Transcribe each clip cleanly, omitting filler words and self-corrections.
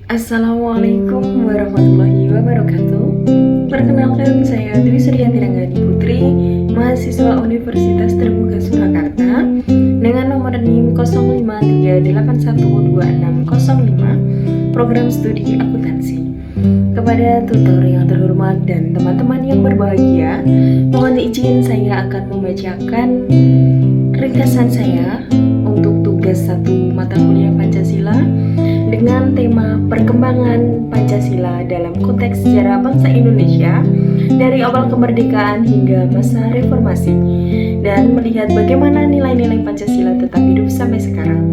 Assalamualaikum warahmatullahi wabarakatuh. Perkenalkan, saya Dwi Suryanti Ranggani Putri, mahasiswa Universitas Terbuka Surakarta dengan nomor NIM 0538126605, program studi akuntansi. Kepada tutor yang terhormat dan teman-teman yang berbahagia, mohon izin saya akan membacakan ringkasan saya untuk tugas 1 mata kuliah Pancasila dengan tema perkembangan Pancasila dalam konteks sejarah bangsa Indonesia dari awal kemerdekaan hingga masa reformasi, dan melihat bagaimana nilai-nilai Pancasila tetap hidup sampai sekarang.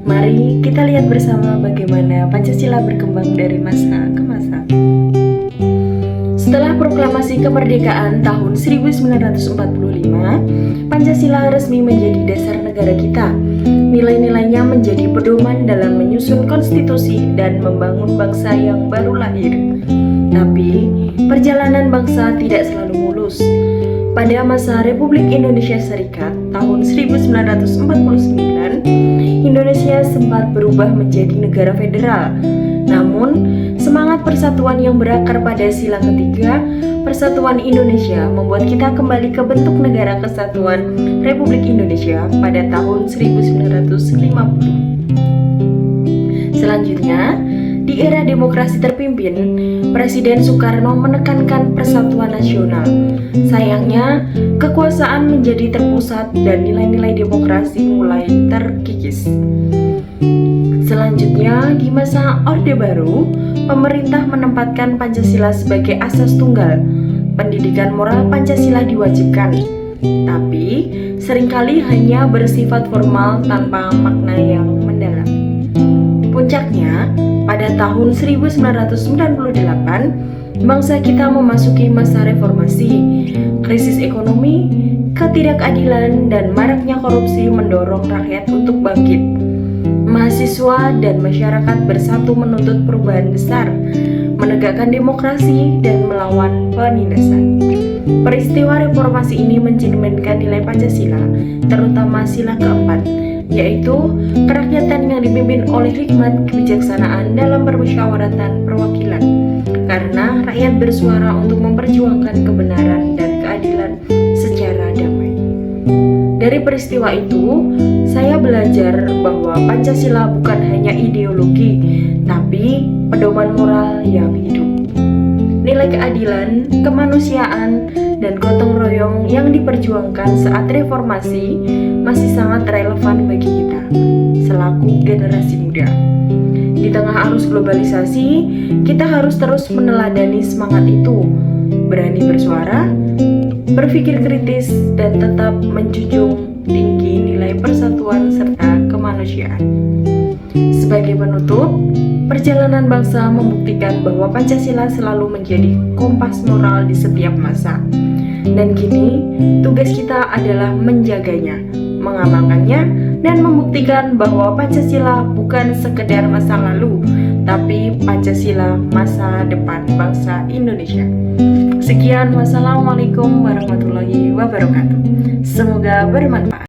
Mari kita lihat bersama bagaimana Pancasila berkembang dari masa ke masa. Setelah proklamasi kemerdekaan tahun 1945, Pancasila resmi menjadi dasar negara kita. Nilai-nilainya menjadi pedoman dalam menyusun konstitusi dan membangun bangsa yang baru lahir. Tapi, perjalanan bangsa tidak selalu mulus. Pada masa Republik Indonesia Serikat tahun 1949, Indonesia sempat berubah menjadi negara federal. Namun, semangat persatuan yang berakar pada sila ketiga, Persatuan Indonesia, membuat kita kembali ke bentuk negara kesatuan Republik Indonesia pada tahun 1950. Selanjutnya, di era demokrasi terpimpin, Presiden Soekarno menekankan persatuan nasional. Sayangnya, kekuasaan menjadi terpusat dan nilai-nilai demokrasi mulai terkikis. Selanjutnya, di masa Orde Baru, pemerintah menempatkan Pancasila sebagai asas tunggal. Pendidikan moral Pancasila diwajibkan, tapi seringkali hanya bersifat formal tanpa makna yang mendalam. Puncaknya, pada tahun 1998, bangsa kita memasuki masa reformasi. Krisis ekonomi, ketidakadilan, dan maraknya korupsi mendorong rakyat untuk bangkit. Mahasiswa dan masyarakat bersatu menuntut perubahan besar, menegakkan demokrasi, dan melawan penindasan. Peristiwa reformasi ini mencerminkan nilai Pancasila, terutama sila keempat, yaitu kerakyatan yang dipimpin oleh hikmat kebijaksanaan dalam permusyawaratan perwakilan, karena rakyat bersuara untuk memperjuangkan kebenaran dan keadilan secara damai. Dari peristiwa itu, saya belajar bahwa Pancasila bukan hanya ideologi, tapi pedoman moral yang hidup. Nilai keadilan, kemanusiaan, dan gotong royong yang diperjuangkan saat reformasi masih sangat relevan bagi kita selaku generasi muda. Di tengah arus globalisasi, kita harus terus meneladani semangat itu, berani bersuara, berpikir kritis, dan tetap menjunjung tinggi nilai persatuan serta kemanusiaan. Sebagai penutup, perjalanan bangsa membuktikan bahwa Pancasila selalu menjadi kompas moral di setiap masa. Dan kini, tugas kita adalah menjaganya, mengamalkannya, dan membuktikan bahwa Pancasila bukan sekedar masa lalu, tapi Pancasila masa depan bangsa Indonesia. Sekian, wassalamualaikum warahmatullahi wabarakatuh. Semoga bermanfaat.